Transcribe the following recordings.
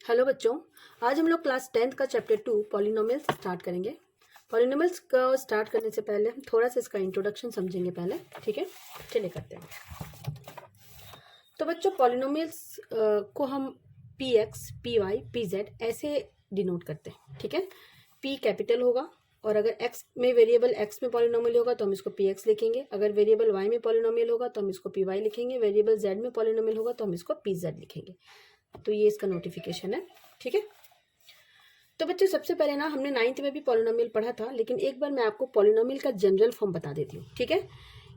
Hello बच्चों, आज हम लोग क्लास 10th का चैप्टर 2 पॉलिनोमियल्स स्टार्ट करेंगे। पॉलिनोमियल्स को स्टार्ट करने से पहले हम थोड़ा सा इसका इंट्रोडक्शन समझेंगे पहले, ठीक है। चलिए करते हैं। तो बच्चों, पॉलिनोमियल्स को हम p x, p y, p z ऐसे डिनोट करते हैं, ठीक है। पी कैपिटल होगा और अगर एक्स में वेरिएबल एक्स में पॉलिनोमियल होगा तो हम इसको पी एक्स लिखेंगे। अगर वेरिएबल वाई में पॉलिनोमियल होगा तो हम इसको पी वाई लिखेंगे। वेरिएबल जेड में पॉलिनोमियल होगा तो हम इसको पी जेड लिखेंगे। तो ये इसका नोटिफिकेशन है, ठीक है। तो बच्चों, सबसे पहले ना हमने 9th में भी पॉलिनोमियल पढ़ा था, लेकिन एक बार मैं आपको पॉलिनोमियल का जनरल फॉर्म बता देती हूँ, ठीक है।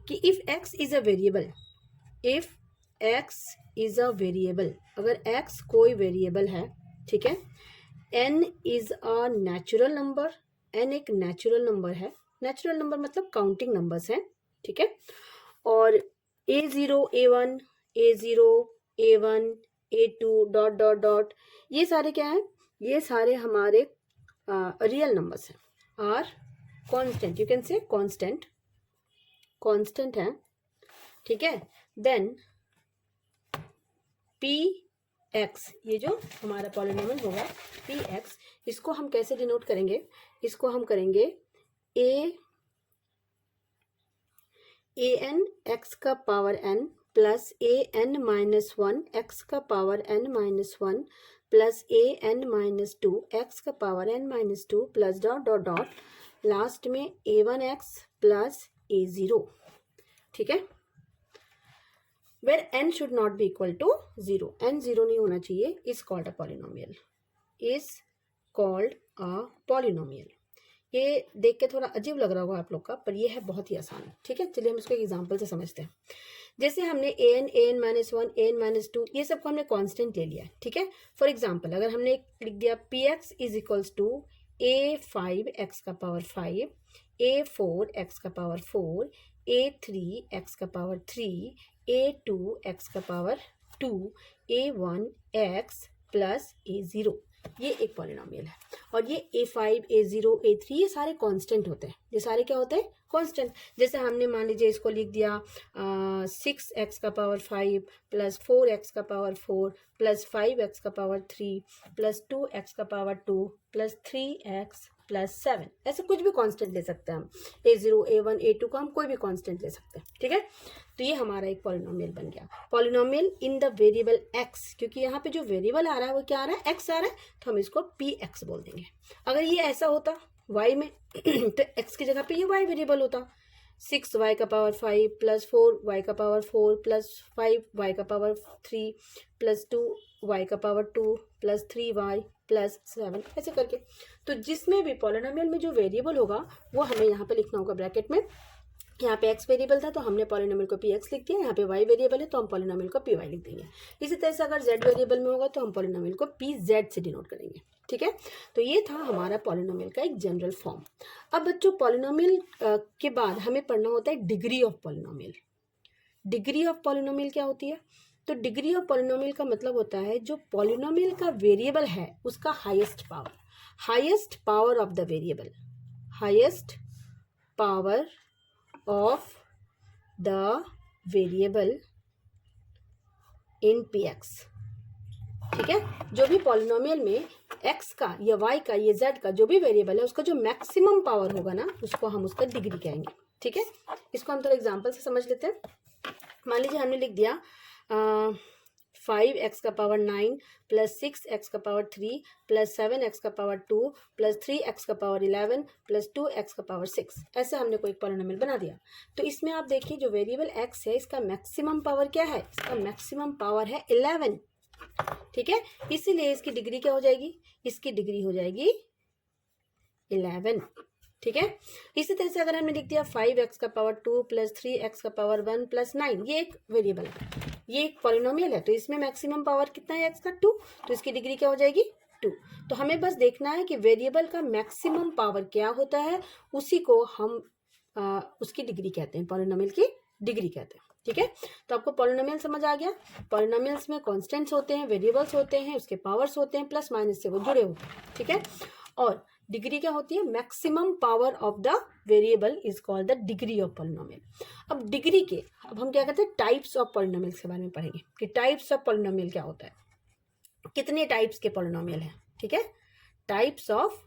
कि if x is a variable, if x is a variable, अगर एक्स कोई वेरिएबल है, ठीक है। N is a natural number, n एक नेचुरल नंबर है। नेचुरल नंबर मतलब काउंटिंग नंबर्स हैं, ठीक है। और A0, A1, A0, A1, A2 dot dot dot, ये सारे क्या हैं? ये सारे हमारे रियल नंबर्स हैं। Are constant, you can say constant, constant है, ठीक है। देन पी एक्स, ये जो हमारा पॉलिनोमियल होगा पी एक्स, इसको हम कैसे डिनोट करेंगे? इसको हम करेंगे ए एन एक्स का power N plus A N minus one X का power N minus one plus A N minus two X का power N minus two plus dot dot dot, last में A one X plus A zero, ठीक है। Where N should not be equal to zero, N zero नहीं होना चाहिए, is called a polynomial, is called a polynomial. ये देख के थोड़ा अजीब लग रहा होगा आप लोग का, पर ये है बहुत ही आसान, ठीक है। चलिए हम इसको एक एग्जांपल से समझते हैं। जैसे हमने ए N minus one, A N minus to, ये सबको हमने कांस्टेंट ले लिया है, ठीक है। फॉर एग्जांपल अगर हमने लिख दिया P X is equals to A five X का power five, A four X का power four, A three X का power three, A two X का power two, A one X plus A zero, ये एक polynomial है। और ये A5, A0, A3 ये सारे कांस्टेंट होते हैं। ये सारे क्या होते हैं? कांस्टेंट। जैसे हमने मान लीजिए इसको लिख दिया 6x का पावर 5 प्लस 4x का पावर 4 प्लस 5x का पावर 3 प्लस 2x का पावर 2 प्लस 3x प्लस 7, ऐसे कुछ भी कांस्टेंट ले सकते हैं हम। A0, A1, A2 को हम कोई भी कांस्टेंट ले सकते हैं, ठीक है। तो ये हमारा एक पॉलिनोमियल बन गया, polynomial in the variable x, क्योंकि यहाँ पे जो वेरिएबल आ रहा है वो क्या आ रहा है? x आ रहा है, तो हम इसको px बोल देंगे। अगर ये ऐसा होता y में तो x की जगह पे ये y वेरिएबल होता। 6y का पावर 5 प्लस 4y का पावर 4 प्लस 5y का पावर 3 प्लस 2y का पावर 2 प्लस 3y प्लस 7, ऐसे करके। तो जिसमें भी पॉलिनोमियल में जो वेरिएबल होगा वो हमें यहाँ पे लिखना होगा ब्रैकेट में। यहाँ पे x वेरिएबल था तो हमने पॉलिनोमियल को px लिख दिया, यहाँ पे y वेरिएबल है तो हम पॉलिनोमियल को py लिख देंगे। इसी तरह से अगर z वेरिएबल में होगा तो हम पॉलिनोमियल को pz से डिनोट करेंगे, ठीक है। तो ये था हमारा पॉलिनोमियल का एक जनरल फॉर्म। अब बच्चों, पॉलिनोमियल के बाद हमें पढ़ना होता है degree of polynomial. Degree of polynomial क्या होती है? तो डिग्री ऑफ पॉलिनोमियल का मतलब होता है जो पॉलिनोमियल का वेरिएबल है उसका highest power, highest power of the variable, highest power of the variable in px, ठीक है। जो भी पॉलिनोमियल में x का या y का या z का जो भी वेरिएबल है उसका जो मैक्सिमम पावर होगा ना उसको हम उसका डिग्री कहेंगे, ठीक है। इसको हम थोड़ा एग्जांपल से समझ लेते हैं। मान लीजिए हमने लिख दिया 5x का पावर 9 प्लस 6x का पावर 3 प्लस 7x का पावर 2 प्लस 3x का पावर 11 प्लस 2x का पावर 6, ऐसे हमने कोई पॉलिनोमियल बना दिया। तो इसमें आप देखिए जो वेरिएबल x है इसका मैक्सिमम पावर क्या है? इसका मैक्सिमम पावर है 11, ठीक है। इसीलिए इसकी डिग्री क्या हो जाएगी? इसकी डिग्री हो जाएगी 11, ठीक है। इसी तरह से अगर हमने लिख दिया 5x का पावर 2 प्लस 3x का पावर 1 प्लस 9, ये एक वेरिएबल है, ये एक पॉलिनोमियल है, तो इसमें मैक्सिमम पावर कितना है? x का 2, तो इसकी डिग्री क्या हो जाएगी? 2। तो हमें बस देखना है कि वेरिएबल का मैक्सिमम पावर क्या होता है, उसी को हम उसकी डिग्री कहते हैं, पॉलिनोमियल की डिग्री कहते हैं, ठीक है। तो आपको पॉलिनोमियल समझ आ गया। पॉलिनोमियल्स में कॉन्स्टेंट्स होते हैं, वेरिएबल्स होते हैं, उसके पावर्स होते हैं, प्लस माइनस से वो जुड़े होते हैं, ठीक है। और डिग्री क्या होती है? Maximum power of the variable is called the degree of polynomial. अब डिग्री के अब हम क्या कहते हैं? टाइप्स ऑफ पॉलिनोमियल्स के बारे में पढ़ेंगे कि टाइप्स ऑफ पॉलिनोमियल क्या होता है। कितने टाइप्स के पॉलिनोमियल हैं, ठीक है, टाइप्स ऑफ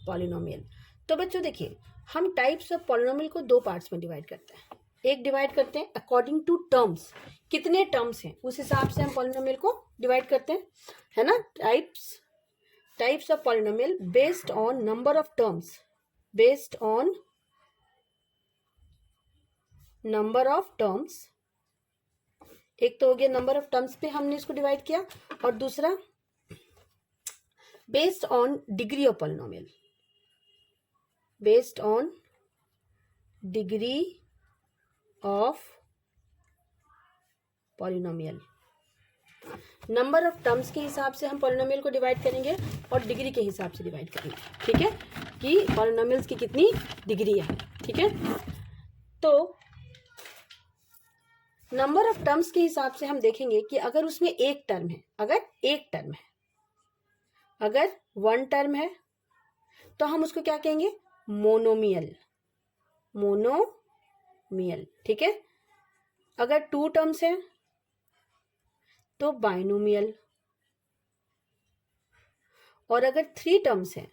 पॉलिनोमियल। तो बच्चों देखिए, हम टाइप्स ऑफ पॉलिनोमियल को दो पार्ट्स में डिवाइड करते हैं। एक डिवाइड करते हैं अकॉर्डिंग टू टर्म्स, कितने टर्म्स हैं उस हिसाब से हम पॉलिनोमियल को डिवाइड करते हैं, है ना। Types of polynomial based on number of terms, based on number of terms. एक तो हो गया नंबर ऑफ टर्म्स पे हमने इसको डिवाइड किया, और दूसरा based on degree of polynomial, based on degree of polynomial. Number of terms के हिसाब से हम पॉलिनोमियल को डिवाइड करेंगे और डिग्री के हिसाब से डिवाइड करेंगे, ठीक है, कि पॉलिनोमियल्स की कितनी डिग्री है, ठीक है। तो नंबर ऑफ टर्म्स के हिसाब से हम देखेंगे कि अगर उसमें एक टर्म है, अगर वन टर्म है तो हम उसको क्या कहेंगे, मोनोमियल, ठीक है। अगर टू टर्म्स है तो बाइनोमियल, और अगर थ्री टर्म्स है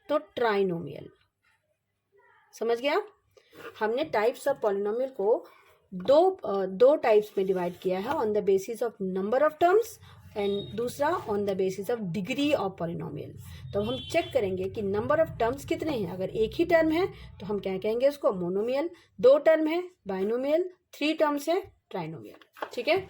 तो ट्राइनोमियल। समझ गया। हमने टाइप्स ऑफ पॉलिनोमियल को दो टाइप्स में डिवाइड किया है, on the basis of number of terms and दूसरा on the basis of degree of polynomial. तो हम चेक करेंगे कि नंबर ऑफ टर्म्स कितने हैं। अगर एक ही टर्म है तो हम क्या कहेंगे उसको, मोनोमियल। दो टर्म है, बाइनोमियल। थ्री टर्म्स है, ट्राइनोमियल, ठीक है।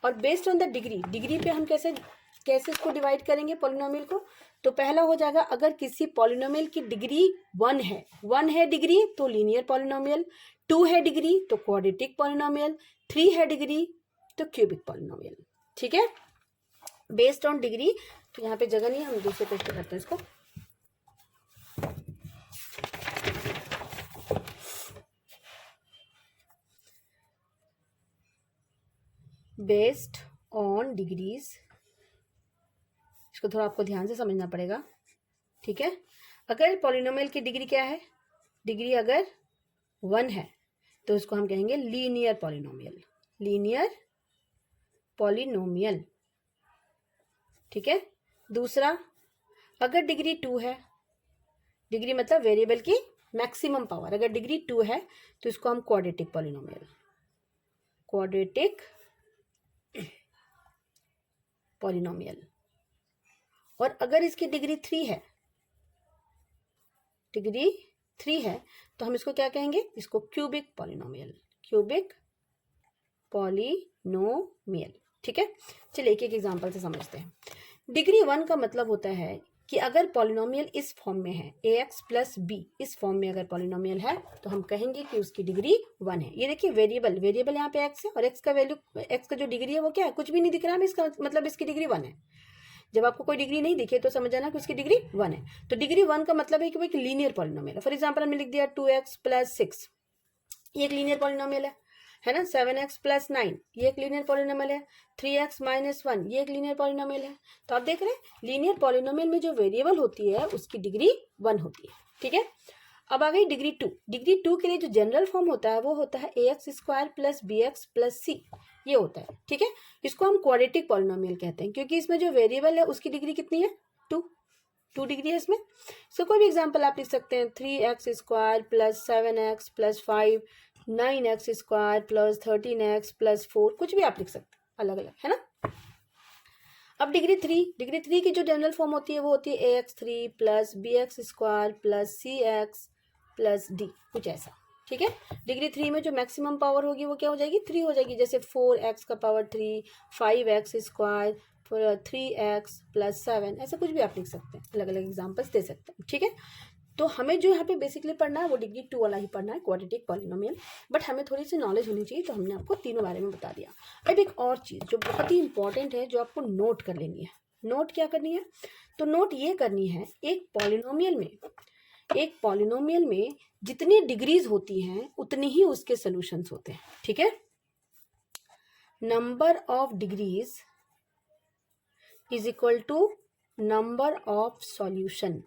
और बेस्ड ऑन द डिग्री पे हम कैसे इसको डिवाइड करेंगे पॉलिनोमियल को। तो पहला हो जाएगा, अगर किसी पॉलिनोमियल की डिग्री वन है डिग्री तो लीनियर पॉलिनोमियल, टू है डिग्री तो क्वाड्रेटिक पॉलिनोमियल, थ्री है डिग्री तो क्यूबिक पॉलिनोमियल, ठीक है, बेस्ड ऑन डिग्री। तो यहाँ पे जगह नहीं है, हम दूसरे पेज पे करते हैं इसको। बेस्ड ऑन डिग्रीज, इसको थोड़ा आपको ध्यान से समझना पड़ेगा, ठीक है। अगर पॉलिनोमियल की डिग्री क्या है, डिग्री अगर वन है तो इसको हम कहेंगे लीनियर पॉलिनोमियल, ठीक है। दूसरा, अगर डिग्री टू है, डिग्री मतलब वेरिएबल की मैक्सिमम पावर, अगर डिग्री टू है तो इसको हम क्वाड्रेटिक पॉलिनोमियल। और अगर इसकी डिग्री थ्री है तो हम इसको क्या कहेंगे, इसको क्यूबिक पॉलिनोमियल, ठीक है। चलिए एक एक एग्जांपल से समझते हैं। डिग्री वन का मतलब होता है कि अगर पॉलिनोमियल इस फॉर्म में है, ax प्लस बी, इस फॉर्म में अगर पॉलिनोमियल है तो हम कहेंगे कि उसकी डिग्री वन है। ये देखिए वेरिएबल यहाँ पे x है, और x का वैल्यू, x का जो डिग्री है वो क्या है, कुछ भी नहीं दिख रहा है, इसका मतलब इसकी डिग्री वन है। जब आपको कोई डिग्री नहीं दिखे तो समझ जाना कि उसकी डिग्री वन है। तो डिग्री वन का मतलब है कि भाई लीनियर पॉलिनोमियल है। फॉर एग्जाम्पल हमने लिख दिया 2x प्लस 6, ये एक लीनियर पॉलिनोमियल है ना। 7x प्लस 9, ये एक लीनियर पॉलिनोमियल है। 3x माइनस 1, ये एक लीनियर पॉलिनोमियल है। तो आप देख रहे हैं लीनियर पॉलिनोमियल में जो वेरिएबल होती है उसकी डिग्री वन होती है, ठीक है। अब आ गई डिग्री टू के लिए जो जनरल फॉर्म होता है वो होता है ax square plus bx plus c, ये होता है, ठीक है। इसको हम क्वाड्रेटिक पॉलिनोमियल कहते हैं क्योंकि इसमें जो वेरिएबल है उसकी डिग्री कितनी है, टू डिग्री है इसमें। सो कोई भी एग्जांपल आप लिख सकते हैं, 3x square plus 7x plus 5, 9x square plus 13x plus 4, कुछ भी आप लिख सकते हैं अलग अलग, है ना। अब डिग्री थ्री की जो जनरल फॉर्म होती है वो होती है ax3 plus bx square plus cx plus d, कुछ ऐसा, ठीक है। डिग्री थ्री में जो मैक्सिमम पावर होगी वो क्या हो जाएगी, 3 हो जाएगी। जैसे 4x का power 3, 5x square, 3x plus 7, ऐसा कुछ भी आप लिख सकते हैं, अलग अलग एग्जाम्पल्स दे सकते हैं, ठीक है। तो हमें जो यहाँ पे बेसिकली पढ़ना है वो डिग्री टू वाला ही पढ़ना है, क्वाड्रेटिक पॉलिनोमियल। बट हमें थोड़ी सी नॉलेज होनी चाहिए, तो हमने आपको तीनों बारे में बता दिया। अब एक और चीज़ जो बहुत ही इंपॉर्टेंट है, जो आपको नोट कर लेनी है। नोट क्या करनी है, तो नोट ये करनी है, एक पॉलिनोमियल में जितनी डिग्रीज होती हैं उतनी ही उसके सोल्यूशंस होते हैं, ठीक है। Number of degrees is equal to number of solution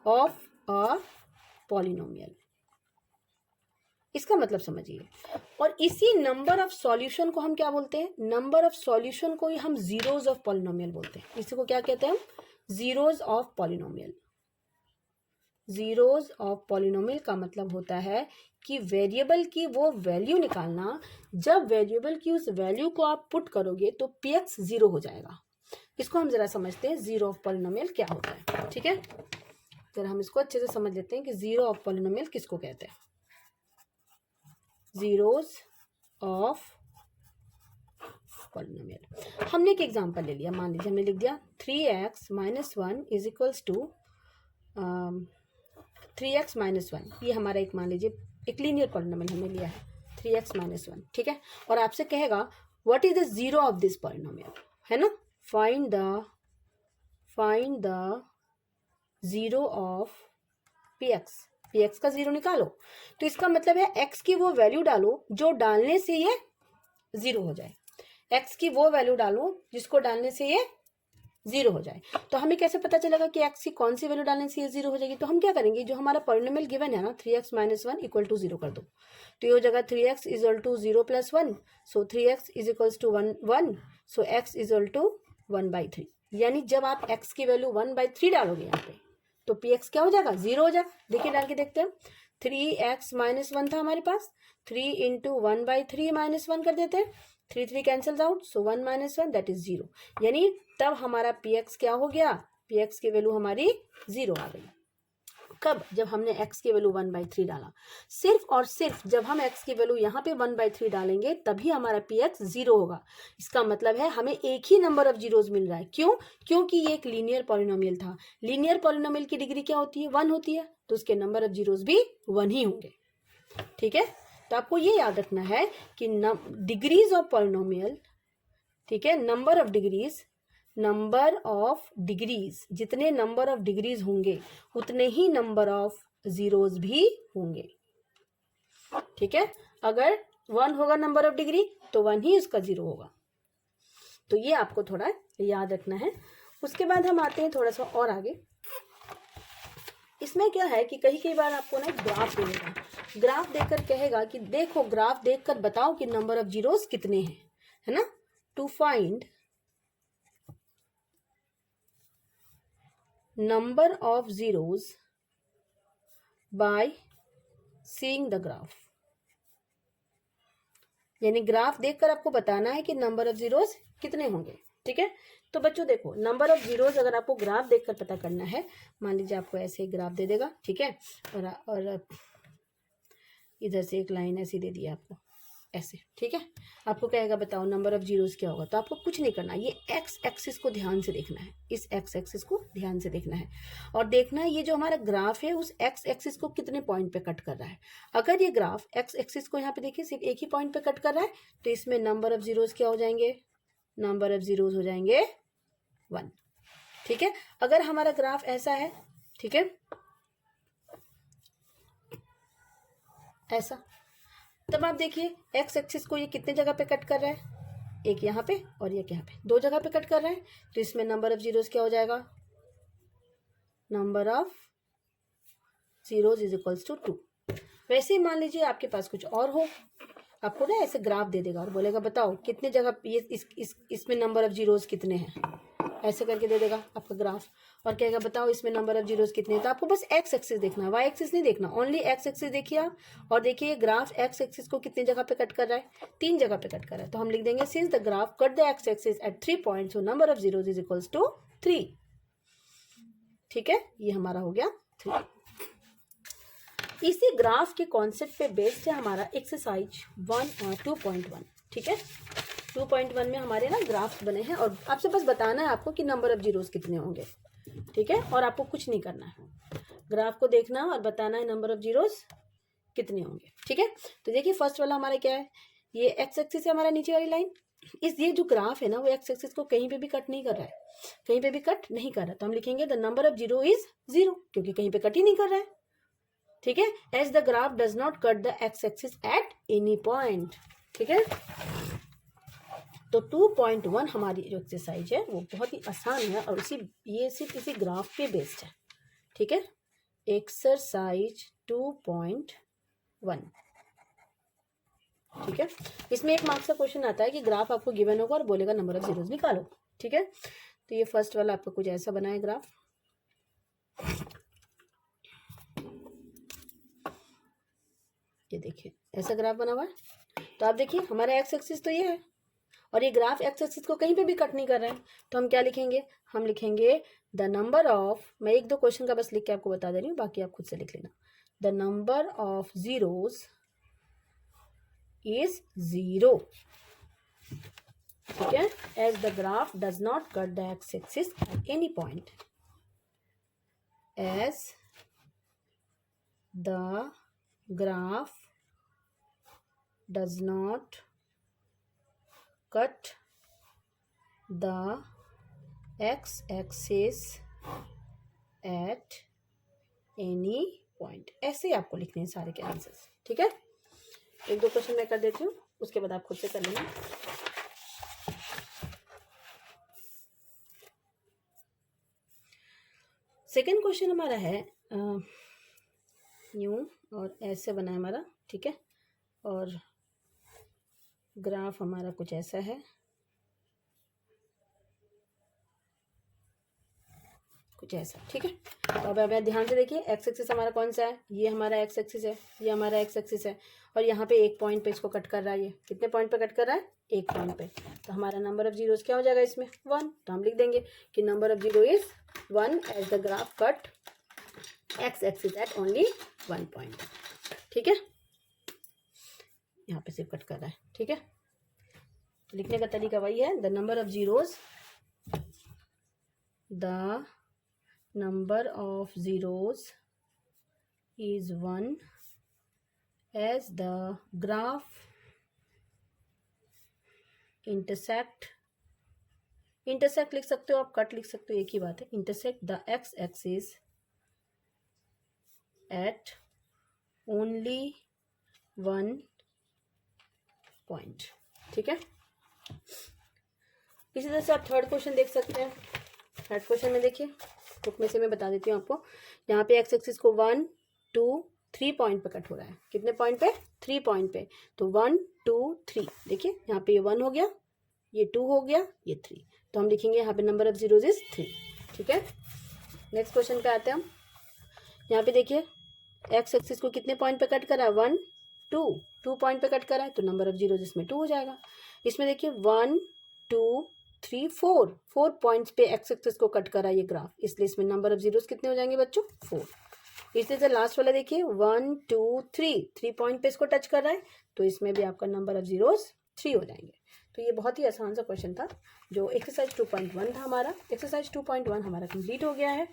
of a polynomial, इसका मतलब समझिए। और इसी नंबर ऑफ सॉल्यूशन को हम क्या बोलते हैं, नंबर ऑफ सॉल्यूशन को ही हम जीरोज ऑफ पॉलिनोमियल बोलते हैं। इसको क्या कहते हैं हम, zeros of polynomial. Zeros of polynomial का मतलब होता है कि वेरिएबल की वो वैल्यू निकालना, जब वेरिएबल की उस वैल्यू को आप पुट करोगे तो px जीरो हो जाएगा। इसको हम जरा समझते हैं जीरो ऑफ पॉलिनोमियल क्या होता है। ठीक है, जरा हम इसको अच्छे से समझ लेते हैं कि जीरो ऑफ पॉलिनोमियल किसको कहते हैं। जीरोज ऑफ पॉलिनोमियल, हमने एक एग्जांपल ले लिया, मान लीजिए हमने लिख दिया 3x minus 1 is equals to 3x minus 1। ये हमारा एक, मान लीजिए एक लीनियर पॉलिनोमियल हमने लिया है 3x माइनस 1। ठीक है, और आपसे कहेगा what is the zero of this polynomial, है ना, find the zero of px का जीरो निकालो। तो इसका मतलब है x की वो वैल्यू डालो जो डालने से ये जीरो हो जाए, x की वो वैल्यू डालो जिसको डालने से ये जीरो हो जाए। तो हमें कैसे पता चलेगा कि x की कौन सी वैल्यू डालने से ये जीरो हो जाएगी, तो हम क्या करेंगे, जो हमारा पॉलिनोमियल गिवन है ना 3x minus 1 equal to zero कर दो। तो ये हो जाएगा 3x equal to 0 plus 1, so 3x is equals to 1, so x equal to 1/3। यानी जब आप x की वैल्यू 1/3 डालोगे यहाँ पे तो px क्या हो जाएगा, जीरो हो जाएगा। देखिए डाल के देखते हैं, 3x माइनस 1 था हमारे पास, 3 इंटू 1/3 माइनस 1 कर देते हैं, 3 cancels out, so 1 minus 1 that is zero. यानी तब हमारा px क्या हो गया, px की वैल्यू हमारी जीरो आ गई। कब, जब हमने x की वैल्यू 1/3 डाला। सिर्फ और सिर्फ जब हम x की वैल्यू यहाँ पे 1/3 डालेंगे तभी हमारा px जीरो होगा। इसका मतलब है हमें एक ही नंबर ऑफ जीरोज मिल रहा है। क्यों, क्योंकि ये एक लीनियर पॉलिनोमियल था। लीनियर पॉलिनोमियल की डिग्री क्या होती है, 1 होती है, तो उसके नंबर ऑफ जीरोज भी 1 ही होंगे। ठीक है, तो आपको ये याद रखना है कि डिग्रीज ऑफ पॉलिनोमियल, ठीक है, नंबर ऑफ डिग्रीज, जितने नंबर ऑफ डिग्रीज होंगे उतने ही नंबर ऑफ जीरोज भी होंगे। ठीक है, अगर 1 होगा नंबर ऑफ डिग्री तो 1 ही उसका जीरो होगा। तो ये आपको थोड़ा याद रखना है। उसके बाद हम आते हैं थोड़ा सा और आगे। इसमें क्या है कि कई बार आपको ना ग्राफ देगा, ग्राफ देकर कहेगा कि देखो ग्राफ देखकर बताओ कि नंबर ऑफ जीरोज कितने हैं, है ना। To find number of zeros by seeing the graph, यानी ग्राफ देखकर आपको बताना है कि नंबर ऑफ जीरोस कितने होंगे। ठीक है, तो बच्चों देखो नंबर ऑफ जीरोस अगर आपको ग्राफ देखकर पता करना है, मान लीजिए आपको ऐसे एक ग्राफ दे देगा, ठीक है, और इधर से एक लाइन ऐसी दे दी आपको ऐसे, ठीक है, आपको कहेगा बताओ नंबर ऑफ जीरोस क्या होगा। तो आपको कुछ नहीं करना, ये एक्स एक्सिस को ध्यान से देखना है, इस एक्स एक्सिस को ध्यान से देखना है और देखना है ये जो हमारा ग्राफ है उस एक्स एक्सिस को कितने पॉइंट पे कट कर रहा है। अगर ये ग्राफ एक्स एक्सिस को यहाँ पे देखिए सिर्फ एक ही पॉइंट पे कट कर रहा है तो इसमें नंबर ऑफ जीरोस क्या हो जाएंगे, नंबर ऑफ जीरोस हो जाएंगे 1। ठीक है, अगर हमारा ग्राफ ऐसा है, ठीक है, ऐसा, तब आप देखिए एक्स एक्सिस को ये कितने जगह पे कट कर रहा है, एक यहाँ पे और एक यहाँ पे, 2 जगह पे कट कर रहा है। तो इसमें नंबर ऑफ जीरोस क्या हो जाएगा, number of zeros is equals to 2। वैसे ही मान लीजिए आपके पास कुछ और हो, आपको ना ऐसे ग्राफ दे देगा और बोलेगा बताओ कितने जगह ये इसमें नंबर ऑफ जीरोस कितने हैं, ऐसे करके दे देगा आपका ग्राफ और कहेगा बताओ इसमें नंबर ऑफ जीरोस कितने हैं। तो आपको बस एक्स एक्सिस देखना है, वाई एक्सिस नहीं देखना, ओनली एक्स एक्सिस देखिए आप और देखिए ग्राफ एक्स एक्सिस को कितने जगह पे कट कर रहा है, 3 जगह पे कट कर रहा है। तो हम लिख देंगे since the graph cut the x axis at 3 points so number of zeros is equals to 3। ठीक है, ये हमारा हो गया 3। इसी ग्राफ के कॉन्सेप्ट पे बेस्ड है हमारा एक्सरसाइज 2.1। ठीक है, 2.1 में हमारे ना ग्राफ्स बने हैं और आपसे बस बताना है आपको कि नंबर ऑफ जीरोस कितने होंगे। ठीक है, और आपको कुछ नहीं करना है, ग्राफ को देखना और बताना है नंबर ऑफ जीरोस कितने होंगे। ठीक है, तो देखिए फर्स्ट वाला हमारा क्या है, ये एक्स एक्सिस है हमारा नीचे वाली लाइन, ये जो ग्राफ है ना वो एक्स एक्सिस को कहीं पे भी कट नहीं कर रहा है, कहीं पे भी कट नहीं कर रहा। तो हम लिखेंगे the number of zero is 0 क्योंकि कहीं पे कट ही नहीं कर रहा है। ठीक है, as the graph does not cut the x axis at any point. ठीक है, तो 2.1 हमारी जो एक्सरसाइज है वो बहुत ही आसान है और ये सिर्फ इसी ग्राफ पे बेस्ड है। ठीक है, एक्सरसाइज 2.1 ठीक है। इसमें 1 मार्क्स का क्वेश्चन आता है कि ग्राफ आपको गिवन होगा और बोलेगा नंबर ऑफ जीरोज निकालो। ठीक है, तो ये फर्स्ट वाला आपको कुछ ऐसा बना है ग्राफ। ये देखिए ऐसा ग्राफ बना हुआ है। तो आप देखिए हमारा एक्स एक्सिस तो ये है और ये ग्राफ एक्स एक्सिस को कहीं पे भी कट नहीं कर रहा है, तो हम क्या लिखेंगे, हम लिखेंगे द नंबर ऑफ, मैं 1-2 क्वेश्चन का बस लिख के आपको बता दे रही हूँ, बाकी आप खुद से लिख लेना। The number of zeros is 0, ठीक है, as the graph does not cut the x axis at any point, as the graph does not cut the x-axis at any point। ऐसे ही आपको लिखने हैं सारे के आंसर्स। ठीक है, 1-2 क्वेश्चन मैं कर देती हूँ, उसके बाद आप खुद से कर लेना। सेकेंड क्वेश्चन हमारा है यूं और ऐसे बना है हमारा। ठीक है, और ग्राफ हमारा कुछ ऐसा है, कुछ ऐसा। ठीक है, तो अब आप ध्यान से देखिए एक्स एक्सिस हमारा कौन सा है, ये हमारा एक्स एक्सिस है, ये हमारा एक्स एक्सिस है, और यहाँ पे 1 पॉइंट पे इसको कट कर रहा है। ये कितने पॉइंट पे कट कर रहा है, 1 पॉइंट पे। तो हमारा नंबर ऑफ जीरोज क्या हो जाएगा इसमें, 1। तो हम लिख देंगे कि number of zero is 1 as the graph cut x axis at only 1 point. ठीक है, यहाँ पे सिर्फ कट कर रहा है। ठीक है, तो लिखने का तरीका वही है, the number of zeros, the number of zeros is 1 as the graph intersect लिख सकते हो आप, कट लिख सकते हो, एक ही बात है, intersect the x axis at only 1 point. ठीक है, इसी तरह से आप थर्ड क्वेश्चन देख सकते हैं। थर्ड क्वेश्चन में देखिए, बुक में से मैं बता देती हूँ आपको, यहाँ पे एक्स एक्सिस को 1, 2, 3 पॉइंट पे कट हो रहा है। कितने पॉइंट पे, 3 पॉइंट पे। तो 1, 2, 3, देखिए यहाँ पे ये 1 हो गया, ये 2 हो गया, ये 3। तो हम लिखेंगे यहाँ पे नंबर ऑफ जीरोज इज 3। ठीक है, नेक्स्ट क्वेश्चन पे आते हैं हम। यहाँ पे देखिए एक्स एक्सिस को कितने पॉइंट पे कट करा है, 1, 2 पॉइंट पे कट करा है, तो नंबर ऑफ जीरोज इसमें 2 हो जाएगा। इसमें देखिए 1, 2, 3, 4 पॉइंट्स पे एक्स एक्सिस को कट करा ये ग्राफ, इसलिए इसमें नंबर ऑफ जीरोज कितने हो जाएंगे बच्चों, 4। इसलिए से लास्ट वाला देखिए 1, 2, 3 पॉइंट पे इसको टच कर रहा है, तो इसमें भी आपका नंबर ऑफ जीरोज 3 हो जाएंगे। तो ये बहुत ही आसान सा क्वेश्चन था, जो एक्सरसाइज 2.1 था हमारा। एक्सरसाइज 2.1 हमारा कंप्लीट हो गया है।